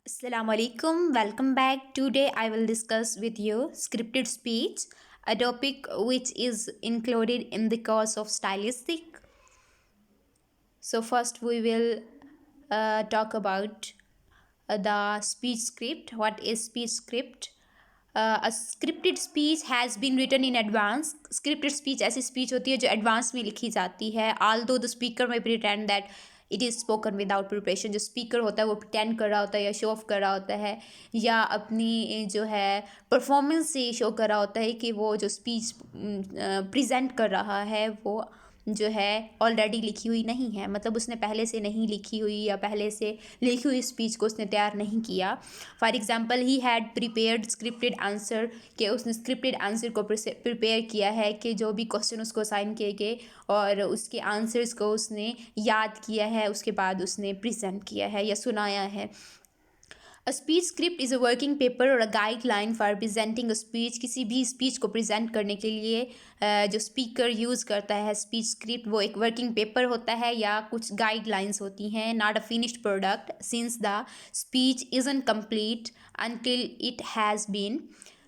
Assalamu alaikum. Welcome back. Today I will discuss with you scripted speech, a topic which is included in the course of stylistic. So first we will talk about the speech script. What is speech script? A scripted speech has been written in advance. Scripted speech ऐसी speech होती है जो advance में लिखी जाती है. Although the speaker may pretend that it is spoken without preparation. जो speaker होता है वो pretend कर रहा होता है या शो ऑफ कर रहा होता है या अपनी जो है परफॉर्मेंस से शो कर रहा होता है कि वो जो स्पीच प्रेजेंट कर रहा है वो जो है ऑलरेडी लिखी हुई नहीं है. मतलब उसने पहले से नहीं लिखी हुई या पहले से लिखी हुई स्पीच को उसने तैयार नहीं किया. For example he had prepared scripted answer, कि उसने स्क्रिप्टेड आंसर को प्रिपेयर किया है कि जो भी क्वेश्चन उसको असाइन किए गए और उसके आंसर्स को उसने याद किया है, उसके बाद उसने प्रेजेंट किया है या सुनाया है. A speech script is a working paper और a guideline for presenting a speech. किसी भी स्पीच को प्रेजेंट करने के लिए जो स्पीकर यूज़ करता है स्पीच स्क्रिप्ट, वो एक वर्किंग पेपर होता है या कुछ गाइडलाइंस होती हैं. Not a finished product since the speech isn't complete until it has been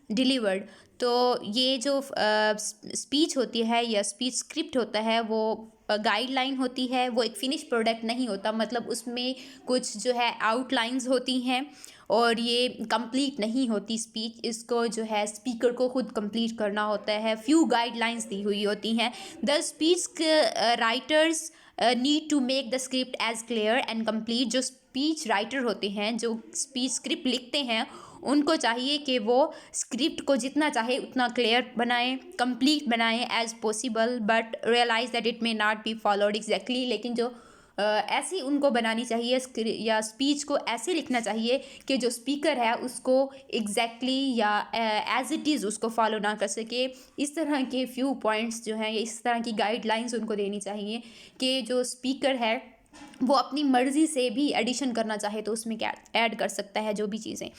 delivered. तो ये जो स्पीच होती है या स्पीच स्क्रिप्ट होता है वो गाइडलाइन होती है, वो एक फिनिश प्रोडक्ट नहीं होता. मतलब उसमें कुछ जो है आउटलाइंस होती हैं और ये कंप्लीट नहीं होती स्पीच. इसको जो है स्पीकर को खुद कंप्लीट करना होता है. फ्यू गाइडलाइंस दी हुई होती हैं. The speech writers need to make the script as clear and complete. जो स्पीच राइटर होते हैं, जो स्पीच स्क्रिप्ट लिखते हैं, उनको चाहिए कि वो स्क्रिप्ट को जितना चाहे उतना क्लियर बनाएं, कंप्लीट बनाएं as possible, but realise that it may not be followed exactly. लेकिन जो ऐसी उनको बनानी चाहिए या स्पीच को ऐसे लिखना चाहिए कि जो स्पीकर है उसको एग्जैक्टली या एज इट इज़ उसको फॉलो ना कर सके. इस तरह के फ्यू पॉइंट्स जो हैं, इस तरह की गाइडलाइंस उनको देनी चाहिए कि जो स्पीकर है वो अपनी मर्ज़ी से भी एडिशन करना चाहे तो उसमें क्या ऐड कर सकता है जो भी चीज़ें.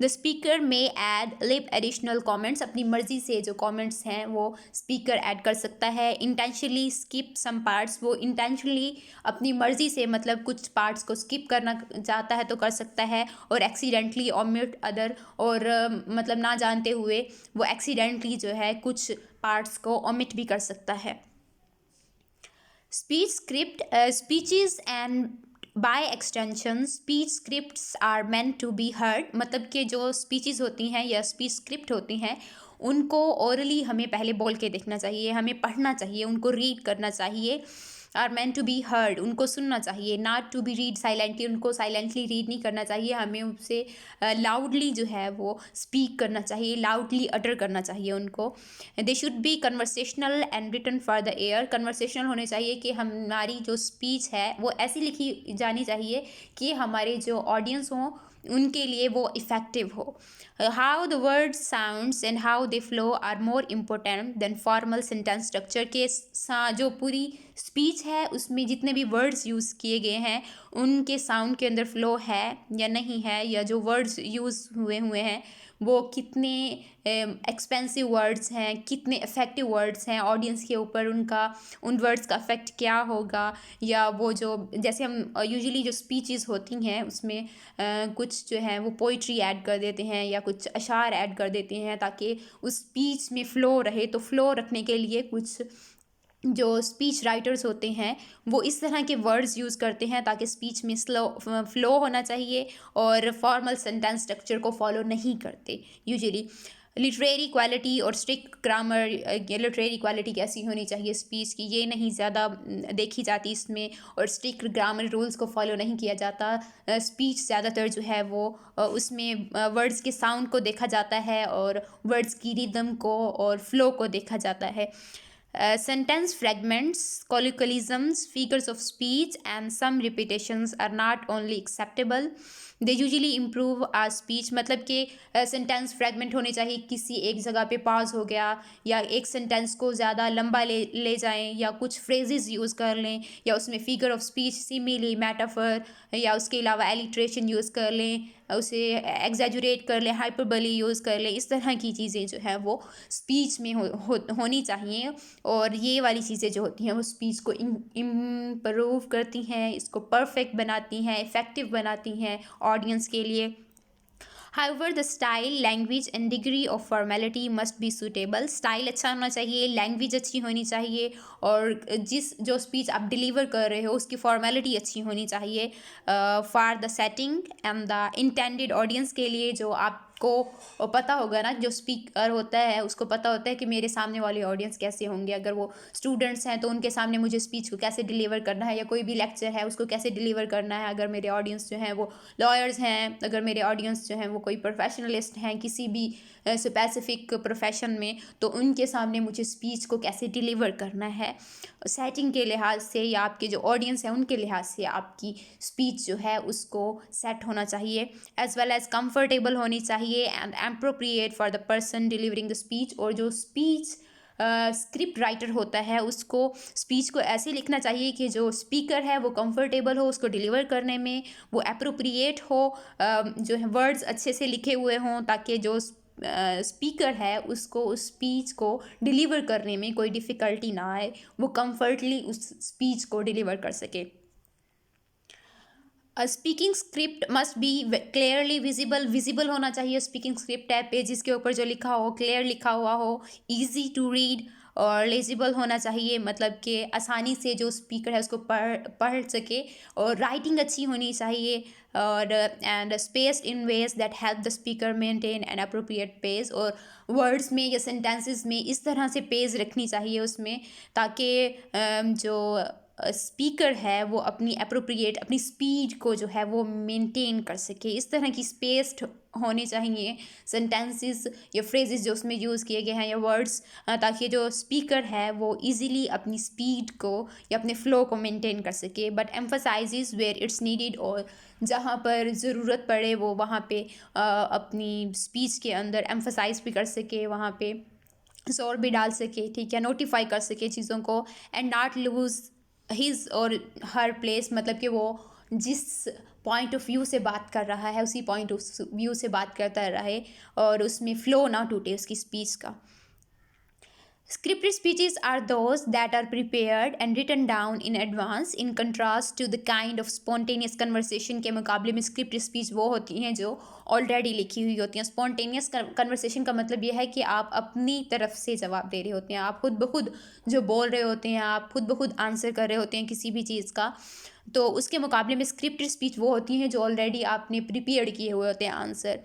द स्पीकर में ऐड लिप एडिशनल कमेंट्स. अपनी मर्ज़ी से जो कमेंट्स हैं वो स्पीकर ऐड कर सकता है. Intentionally skip some parts. वो इंटेंशनली अपनी मर्ज़ी से मतलब कुछ पार्ट्स को स्किप करना चाहता है तो कर सकता है. और एक्सीडेंटली ओमिट अदर. और मतलब ना जानते हुए वो एक्सीडेंटली जो है कुछ पार्ट्स को ओमिट भी कर सकता है. Speech script, speeches and by extension speech scripts are meant to be heard. मतलब कि जो speeches होती हैं या speech script होती हैं उनको orally हमें पहले बोल के देखना चाहिए, हमें पढ़ना चाहिए, उनको read करना चाहिए. Are meant to be heard. उनको सुनना चाहिए. Not to be read silently. उनको साइलेंटली रीड नहीं करना चाहिए. हमें उससे लाउडली जो है वो स्पीक करना चाहिए, लाउडली अटर करना चाहिए उनको. They should be conversational and written for the air. Conversational होने चाहिए कि हमारी जो स्पीच है वो ऐसी लिखी जानी चाहिए कि हमारे जो ऑडियंस हों उनके लिए वो इफ़ेक्टिव हो. How the word sounds and how they flow are more important than formal sentence structure. के जो पूरी स्पीच है उसमें जितने भी वर्ड्स यूज़ किए गए हैं उनके साउंड के अंदर फ्लो है या नहीं है, या जो वर्ड्स यूज़ हुए हुए हैं वो कितने एक्सपेंसिव वर्ड्स हैं, कितने इफ़ेक्टिव वर्ड्स हैं ऑडियंस के ऊपर, उनका उन वर्ड्स का इफ़ेक्ट क्या होगा. या वो जो जैसे हम यूजुअली जो स्पीचेस होती हैं उसमें कुछ जो है वो पोइट्री ऐड कर देते हैं या कुछ अशार ऐड कर देते हैं ताकि उस स्पीच में फ़्लो रहे. तो फ़्लो रखने के लिए कुछ जो स्पीच राइटर्स होते हैं वो इस तरह के वर्ड्स यूज़ करते हैं ताकि स्पीच में फ़्लो होना चाहिए और फॉर्मल सेंटेंस स्ट्रक्चर को फॉलो नहीं करते यूजुअली. लिटरेरी क्वालिटी और स्ट्रिक्ट ग्रामर. लिटरेरी क्वालिटी कैसी होनी चाहिए स्पीच की, ये नहीं ज़्यादा देखी जाती इसमें. और स्ट्रिक्ट ग्रामर रूल्स को फॉलो नहीं किया जाता. स्पीच ज़्यादातर जो है वो उसमें वर्ड्स के साउंड को देखा जाता है और वर्ड्स की रिदम को और फ्लो को देखा जाता है. Sentence fragments, colloquialisms, figures of speech, and some repetitions are not only acceptable, they usually improve our speech. मतलब कि सेंटेंस फ्रेगमेंट होने चाहिए. किसी एक जगह पे पॉज हो गया या एक सेंटेंस को ज़्यादा लंबा ले जाएं या कुछ फ्रेजेस यूज़ कर लें या उसमें figure of speech, simile, metaphor या उसके अलावा एलिट्रेशन यूज़ कर लें. उसे एग्जैजुरेट कर ले, हाइपरबली यूज़ कर ले, इस तरह की चीज़ें जो है वो स्पीच में होनी चाहिए। और ये वाली चीज़ें जो होती हैं वो स्पीच को इम्प्रूव करती हैं, इसको परफेक्ट बनाती हैं, इफ़ेक्टिव बनाती हैं ऑडियंस के लिए। However, the style, language and degree of formality must be suitable. Style अच्छा होना चाहिए, लैंग्वेज अच्छी होनी चाहिए, और जिस जो स्पीच आप डिलीवर कर रहे हो उसकी फॉर्मेलिटी अच्छी होनी चाहिए for the setting and the intended audience के लिए। जो आपको पता होगा ना, जो स्पीकर होता है उसको पता होता है कि मेरे सामने वाले ऑडियंस कैसे होंगे। अगर वो स्टूडेंट्स हैं तो उनके सामने मुझे स्पीच को कैसे डिलीवर करना है, या कोई भी लेक्चर है उसको कैसे डिलीवर करना है। अगर मेरे ऑडियंस जो हैं वो लॉयर्स हैं, अगर मेरे ऑडियंस जो हैं वो कोई प्रोफेशनलिस्ट हैं किसी भी स्पेसिफिक प्रोफेशन में, तो उनके सामने मुझे स्पीच को कैसे डिलीवर करना है। सेटिंग के लिहाज से या आपके जो ऑडियंस है उनके लिहाज से आपकी स्पीच जो है उसको सेट होना चाहिए, एज वेल एज कंफर्टेबल होनी चाहिए and appropriate for the person delivering the speech. और जो स्पीच स्क्रिप्ट राइटर होता है उसको स्पीच को ऐसे लिखना चाहिए कि जो स्पीकर है वो कंफर्टेबल हो उसको डिलीवर करने में, वो एप्रोप्रिएट हो, जो है वर्ड्स अच्छे से लिखे हुए हों, ताकि जो स्पीकर है उसको उस स्पीच को डिलीवर करने में कोई डिफ़िकल्टी ना आए, वो कंफर्टली उस स्पीच को डिलीवर कर सके। Speaking script must be clearly visible होना चाहिए। स्पीकिंग स्क्रिप्ट है, पेजेस के ऊपर जो लिखा हो क्लियर लिखा हुआ हो, इजी टू रीड और लेजिबल होना चाहिए, मतलब कि आसानी से जो स्पीकर है उसको पढ़ सके। और राइटिंग अच्छी होनी चाहिए, और and spaced in ways that help the speaker maintain an appropriate pace. और वर्ड्स में या सेंटेंसेस में इस तरह से पेज रखनी चाहिए उसमें, ताकि जो स्पीकर है वो अपनी अप्रोप्रिएट अपनी स्पीड को जो है वो मेंटेन कर सके। इस तरह की स्पेस्ड होने चाहिए सेंटेंसेस या फ्रेजेस जो उसमें यूज़ किए गए हैं या वर्ड्स, ताकि जो स्पीकर है वो इजीली अपनी स्पीड को या अपने फ्लो को मेंटेन कर सके। But emphasises where it's needed, और जहाँ पर ज़रूरत पड़े वो वहाँ पे अपनी स्पीच के अंदर एम्फसाइज भी कर सके, वहाँ पे जोर भी डाल सके, ठीक है, नोटिफाई कर सके चीज़ों को। एंड नॉट लूज़ हिज और हर प्लेस, मतलब कि वो जिस पॉइंट ऑफ व्यू से बात कर रहा है उसी पॉइंट ऑफ व्यू से बात करता रहे, और उसमें फ़्लो ना टूटे उसकी स्पीच का। Scripted speeches are those that are prepared and written down in advance in contrast to the kind of spontaneous conversation के मुकाबले में scripted speech वो होती हैं जो ऑलरेडी लिखी हुई होती हैं। spontaneous conversation का मतलब ये है कि आप अपनी तरफ से जवाब दे रहे होते हैं, आप खुद ब खुद जो बोल रहे होते हैं, आप खुद ब खुद आंसर कर रहे होते हैं किसी भी चीज़ का। तो उसके मुकाबले में scripted speech वो होती हैं जो ऑलरेडी आपने प्रिपेयर किए हुए होते हैं answer.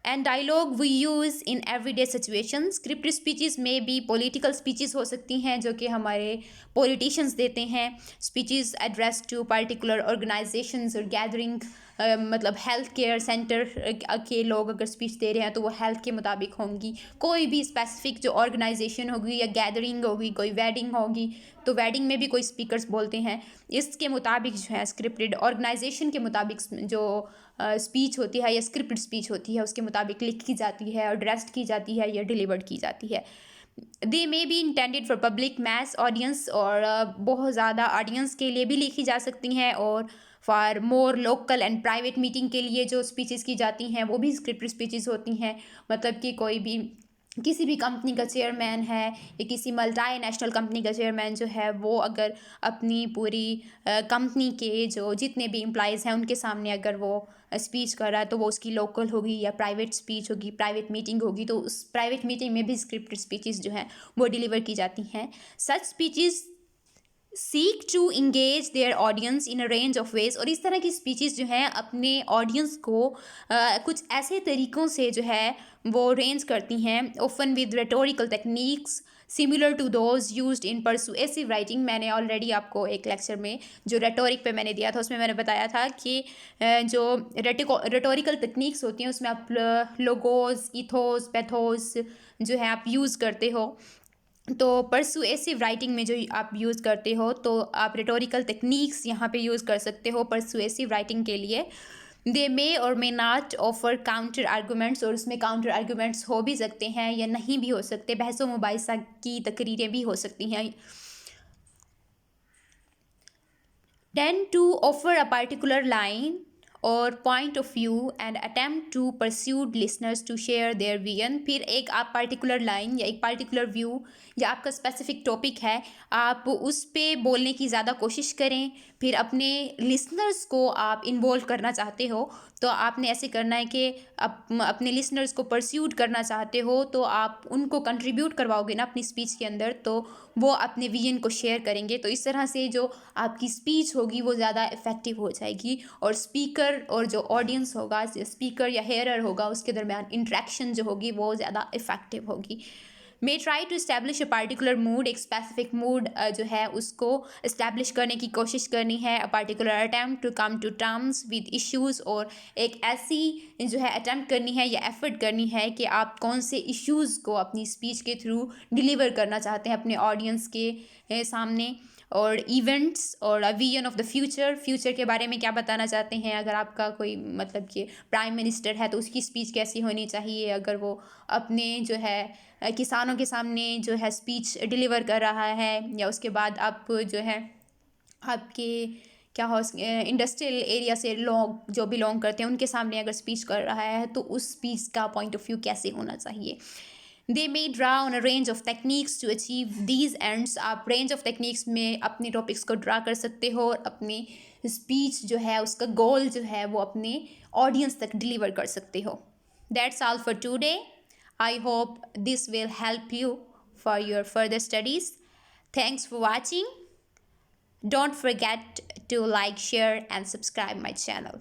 And dialogue we use in everyday situation. Scripted speeches में भी पॉलिटिकल स्पीचेस हो सकती हैं जो कि हमारे पॉलिटिशियंस देते हैं। Speeches address to particular organisations और गैदरिंग, मतलब हेल्थ केयर सेंटर के लोग अगर स्पीच दे रहे हैं तो वो हेल्थ के मुताबिक होंगी। कोई भी स्पेसिफिक जो ऑर्गेनाइजेशन होगी या गैदरिंग होगी, कोई वेडिंग होगी तो वेडिंग में भी कोई स्पीकर्स बोलते हैं, इसके मुताबिक जो है स्क्रिप्टेड ऑर्गेनाइजेशन के मुताबिक जो स्पीच होती है या स्क्रिप्टेड स्पीच होती है उसके मुताबिक लिखी जाती है, एड्रेस्ड की जाती है या डिलीवर्ड की जाती है। They may be intended for public mass audience, और बहुत ज़्यादा ऑडियंस के लिए भी लिखी जा सकती हैं, और for more local and private meeting के लिए जो स्पीचेस की जाती हैं वो भी स्क्रिप्टेड स्पीचेस होती हैं। मतलब कि कोई भी किसी भी कंपनी का चेयरमैन है या किसी मल्टी नेशनल कंपनी का चेयरमैन जो है वो अगर अपनी पूरी कंपनी के जो जितने भी एम्प्लॉयज़ हैं उनके सामने अगर वो स्पीच कर रहा है तो वो उसकी लोकल होगी या प्राइवेट स्पीच होगी, प्राइवेट मीटिंग होगी, तो उस प्राइवेट मीटिंग में भी स्क्रिप्टेड स्पीचेस जो हैं वो डिलीवर की जाती हैं। Such speeches seek to engage their audience in a range of ways, और इस तरह की स्पीचेस जो हैं अपने ऑडियंस को कुछ ऐसे तरीक़ों से जो है वो रेंज करती हैं, often with rhetorical techniques similar to those used in persuasive writing. मैंने ऑलरेडी आपको एक लेक्चर में जो रेटोरिक पे मैंने दिया था उसमें मैंने बताया था कि जो रेटोरिकल टेक्निक्स होती हैं उसमें आप लोगोस, इथोस, पैथोस जो है आप यूज़ करते हो। तो परसुएसिव राइटिंग में जो आप यूज़ करते हो तो आप रेटोरिकल टेक्निक्स यहाँ पे यूज़ कर सकते हो परसुएसिव राइटिंग के लिए। दे मे और may not offer counter arguments, और उसमें काउंटर आर्गूमेंट्स हो भी सकते हैं या नहीं भी हो सकते, बहस व मुबाहिसा की तकरीरें भी हो सकती हैं। Tend to offer a particular line और point of view and attempt to persuade listeners to share their vision. फिर एक आप पर्टिकुलर लाइन या एक पर्टिकुलर व्यू या आपका स्पेसिफिक टॉपिक है, आप उस पे बोलने की ज़्यादा कोशिश करें। फिर अपने लिसनर्स को आप इन्वॉल्व करना चाहते हो तो आपने ऐसे करना है कि अपने लिसनर्स को परस्यूड करना चाहते हो तो आप उनको कंट्रीब्यूट करवाओगे ना अपनी स्पीच के अंदर, तो वो अपने विजन को शेयर करेंगे। तो इस तरह से जो आपकी स्पीच होगी वो ज़्यादा इफ़ेक्टिव हो जाएगी और स्पीकर और जो ऑडियंस होगा, स्पीकर या हेयरर होगा, उसके दरमियान इंट्रैक्शन जो होगी वो ज़्यादा इफ़ेक्टिव होगी। May try to establish a particular mood, एक स्पेसिफिक मूड जो है उसको इस्टेब्लिश करने की कोशिश करनी है। A particular attempt to come to terms with issues, और एक ऐसी जो है अटैम्प्ट करनी है या एफर्ट करनी है कि आप कौन से इश्यूज़ को अपनी स्पीच के थ्रू डिलीवर करना चाहते हैं अपने ऑडियंस के सामने। और इवेंट्स और vision of the future, future के बारे में क्या बताना चाहते हैं। अगर आपका कोई मतलब कि प्राइम मिनिस्टर है तो उसकी स्पीच कैसी होनी चाहिए, अगर वो अपने जो है किसानों के सामने जो है स्पीच डिलीवर कर रहा है, या उसके बाद आप जो है आपके क्या हो इंडस्ट्रियल एरिया से लोग जो बिलोंग करते हैं उनके सामने अगर स्पीच कर रहा है तो उस स्पीच का पॉइंट ऑफ व्यू कैसे होना चाहिए। They may draw on a range of techniques to achieve these ends, आप रेंज ऑफ टेक्निक्स में अपने टॉपिक्स को ड्रा कर सकते हो और अपनी स्पीच जो है उसका गोल जो है वो अपने ऑडियंस तक डिलीवर कर सकते हो। That's all for today. I hope this will help you for your further studies. Thanks for watching. Don't forget to like, share, and subscribe my channel.